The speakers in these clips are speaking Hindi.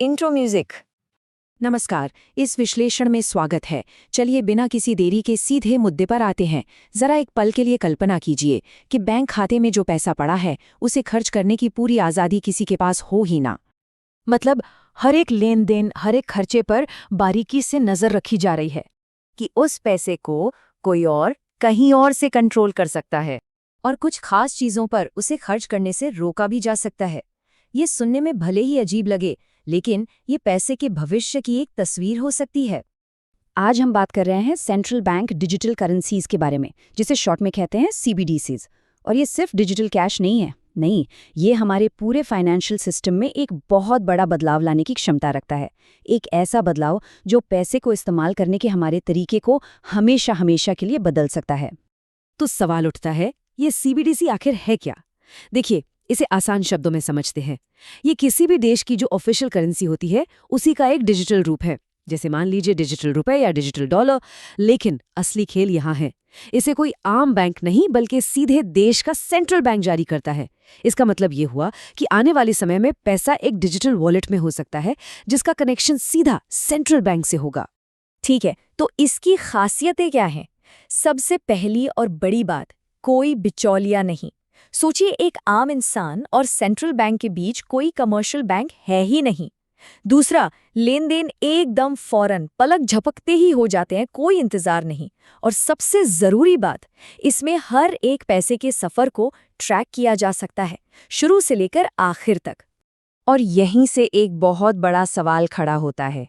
Intro music. नमस्कार, इस विश्लेषण में स्वागत है। चलिए बिना किसी देरी के सीधे मुद्दे पर आते हैं। जरा एक पल के लिए कल्पना कीजिए कि बैंक खाते में जो पैसा पड़ा है उसे खर्च करने की पूरी आज़ादी किसी के पास हो ही ना। मतलब हर एक लेन देन, हर एक खर्चे पर बारीकी से नजर रखी जा रही है कि उस पैसे को कोई और कहीं और से कंट्रोल कर सकता है और कुछ खास चीजों पर उसे खर्च करने से रोका भी जा सकता है। ये सुनने में भले ही अजीब लगे, लेकिन ये पैसे के भविष्य की एक तस्वीर हो सकती है। आज हम बात कर रहे हैं सेंट्रल बैंक डिजिटल करेंसीज के बारे में, जिसे शॉर्ट में कहते हैं CBDCs। और ये सिर्फ डिजिटल कैश नहीं है, नहीं, ये हमारे पूरे फाइनेंशियल सिस्टम में एक बहुत बड़ा बदलाव लाने की क्षमता रखता है। एक ऐसा बदलाव जो पैसे को इस्तेमाल करने के हमारे तरीके को हमेशा हमेशा के लिए बदल सकता है। तो सवाल उठता है, ये CBDC आखिर है क्या? देखिए, इसे आसान शब्दों में समझते हैं। ये किसी भी देश की जो ऑफिशियल करेंसी होती है उसी का एक डिजिटल रूप है, जैसे मान लीजिए डिजिटल रुपए या डिजिटल डॉलर। लेकिन असली खेल यहाँ है, इसे कोई आम बैंक नहीं बल्कि सीधे देश का सेंट्रल बैंक जारी करता है। इसका मतलब ये हुआ कि आने वाले समय में पैसा एक डिजिटल वॉलेट में हो सकता है, जिसका कनेक्शन सीधा सेंट्रल बैंक से होगा। ठीक है, तो इसकी खासियतें क्या हैं? सबसे पहली और बड़ी बात, कोई बिचौलिया नहीं। सोचिए, एक आम इंसान और सेंट्रल बैंक के बीच कोई कमर्शियल बैंक है ही नहीं। दूसरा, लेन देन एकदम फौरन, पलक झपकते ही हो जाते हैं, कोई इंतजार नहीं। और सबसे जरूरी बात, इसमें हर एक पैसे के सफर को ट्रैक किया जा सकता है, शुरू से लेकर आखिर तक। और यहीं से एक बहुत बड़ा सवाल खड़ा होता है,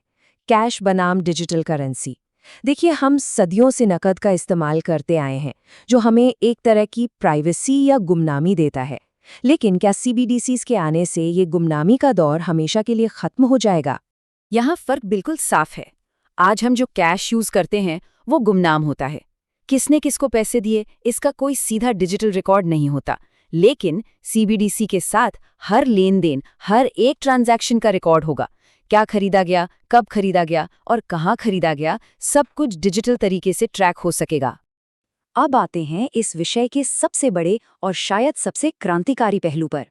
कैश बनाम डिजिटल करेंसी। देखिए, हम सदियों से नकद का इस्तेमाल करते आए हैं, जो हमें एक तरह की प्राइवेसी या गुमनामी देता है। लेकिन क्या CBDCs के आने से ये गुमनामी का दौर हमेशा के लिए खत्म हो जाएगा? यहाँ फर्क बिल्कुल साफ है। आज हम जो कैश यूज करते हैं वो गुमनाम होता है। किसने किसको पैसे दिए, इसका कोई सीधा डिजिटल रिकॉर्ड नहीं होता। लेकिन CBDC के साथ हर लेन देन, हर एक ट्रांजैक्शन का रिकॉर्ड होगा। क्या खरीदा गया, कब खरीदा गया और कहाँ खरीदा गया, सब कुछ डिजिटल तरीके से ट्रैक हो सकेगा। अब आते हैं इस विषय के सबसे बड़े और शायद सबसे क्रांतिकारी पहलू पर।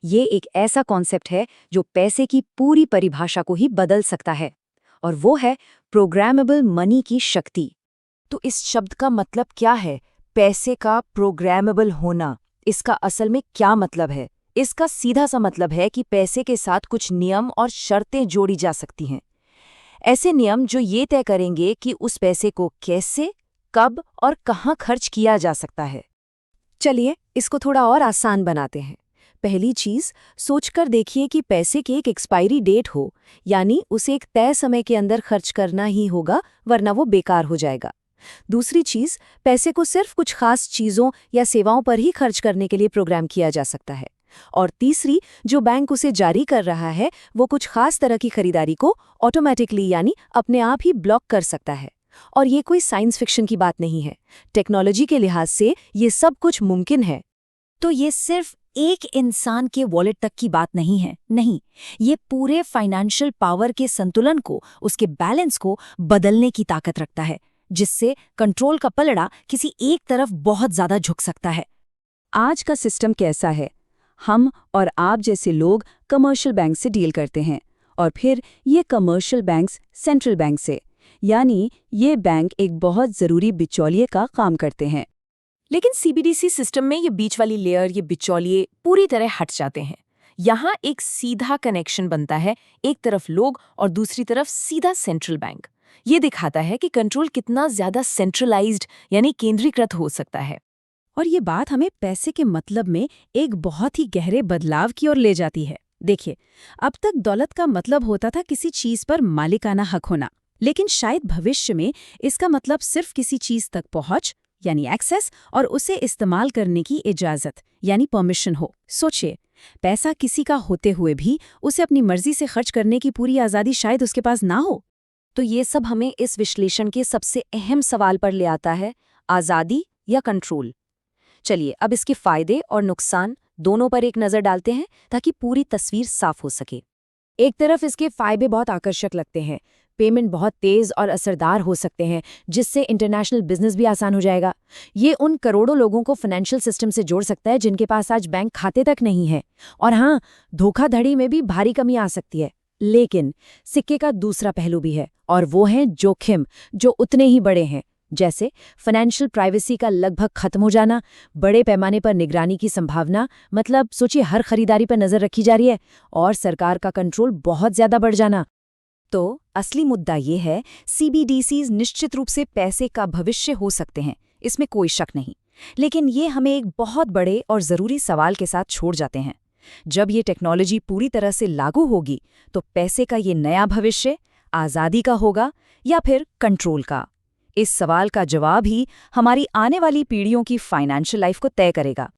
ये एक ऐसा कॉन्सेप्ट है जो पैसे की पूरी परिभाषा को ही बदल सकता है, और वो है प्रोग्रामेबल मनी की शक्ति। तो इस शब्द का मतलब क्या है, पैसे का प्रोग्रामेबल होना? इसका असल में क्या मतलब है? इसका सीधा सा मतलब है कि पैसे के साथ कुछ नियम और शर्तें जोड़ी जा सकती हैं। ऐसे नियम जो ये तय करेंगे कि उस पैसे को कैसे, कब और कहाँ खर्च किया जा सकता है। चलिए इसको थोड़ा और आसान बनाते हैं। पहली चीज, सोचकर देखिए कि पैसे की एक एक्सपायरी डेट हो, यानी उसे एक तय समय के अंदर खर्च करना ही होगा, वरना वो बेकार हो जाएगा। दूसरी चीज, पैसे को सिर्फ कुछ खास चीजों या सेवाओं पर ही खर्च करने के लिए प्रोग्राम किया जा सकता है। और तीसरी, जो बैंक उसे जारी कर रहा है वो कुछ खास तरह की खरीदारी को ऑटोमेटिकली यानी अपने आप ही ब्लॉक कर सकता है। और ये कोई साइंस फिक्शन की बात नहीं है, टेक्नोलॉजी के लिहाज से ये सब कुछ मुमकिन है। तो ये सिर्फ एक इंसान के वॉलेट तक की बात नहीं है, नहीं, ये पूरे फाइनेंशियल पावर के संतुलन को, उसके बैलेंस को बदलने की ताकत रखता है, जिससे कंट्रोल का पलड़ा किसी एक तरफ बहुत ज्यादा झुक सकता है। आज का सिस्टम कैसा है? हम और आप जैसे लोग कमर्शियल बैंक से डील करते हैं, और फिर ये कमर्शियल बैंक्स सेंट्रल बैंक से, यानी ये बैंक एक बहुत ज़रूरी बिचौलिए का काम करते हैं। लेकिन CBDC सिस्टम में ये बीच वाली लेयर, ये बिचौलिए पूरी तरह हट जाते हैं। यहाँ एक सीधा कनेक्शन बनता है, एक तरफ लोग और दूसरी तरफ सीधा सेंट्रल बैंक। ये दिखाता है कि कंट्रोल कितना ज्यादा सेंट्रलाइज्ड यानी केंद्रीकृत हो सकता है। और ये बात हमें पैसे के मतलब में एक बहुत ही गहरे बदलाव की ओर ले जाती है। देखिए, अब तक दौलत का मतलब होता था किसी चीज पर मालिकाना हक होना, लेकिन शायद भविष्य में इसका मतलब सिर्फ किसी चीज तक पहुंच यानी एक्सेस और उसे इस्तेमाल करने की इजाजत यानी परमिशन हो। सोचिए, पैसा किसी का होते हुए भी उसे अपनी मर्जी से खर्च करने की पूरी आज़ादी शायद उसके पास ना हो। तो ये सब हमें इस विश्लेषण के सबसे अहम सवाल पर ले आता है, आज़ादी या कंट्रोल। चलिए अब इसके फायदे और नुकसान दोनों पर एक नज़र डालते हैं ताकि पूरी तस्वीर साफ हो सके। एक तरफ इसके फायदे बहुत आकर्षक लगते हैं, पेमेंट बहुत तेज और असरदार हो सकते हैं, जिससे इंटरनेशनल बिजनेस भी आसान हो जाएगा। ये उन करोड़ों लोगों को फाइनेंशियल सिस्टम से जोड़ सकता है जिनके पास आज बैंक खाते तक नहीं है। और हाँ, धोखाधड़ी में भी भारी कमी आ सकती है। लेकिन सिक्के का दूसरा पहलू भी है, और वो है जोखिम, जो उतने ही बड़े हैं। जैसे फाइनेंशियल प्राइवेसी का लगभग खत्म हो जाना, बड़े पैमाने पर निगरानी की संभावना, मतलब सोचिए हर खरीदारी पर नजर रखी जा रही है, और सरकार का कंट्रोल बहुत ज्यादा बढ़ जाना। तो असली मुद्दा ये है, CBDCs निश्चित रूप से पैसे का भविष्य हो सकते हैं, इसमें कोई शक नहीं। लेकिन ये हमें एक बहुत बड़े और ज़रूरी सवाल के साथ छोड़ जाते हैं। जब ये टेक्नोलॉजी पूरी तरह से लागू होगी, तो पैसे का ये नया भविष्य आज़ादी का होगा या फिर कंट्रोल का? इस सवाल का जवाब ही हमारी आने वाली पीढ़ियों की फाइनेंशियल लाइफ को तय करेगा।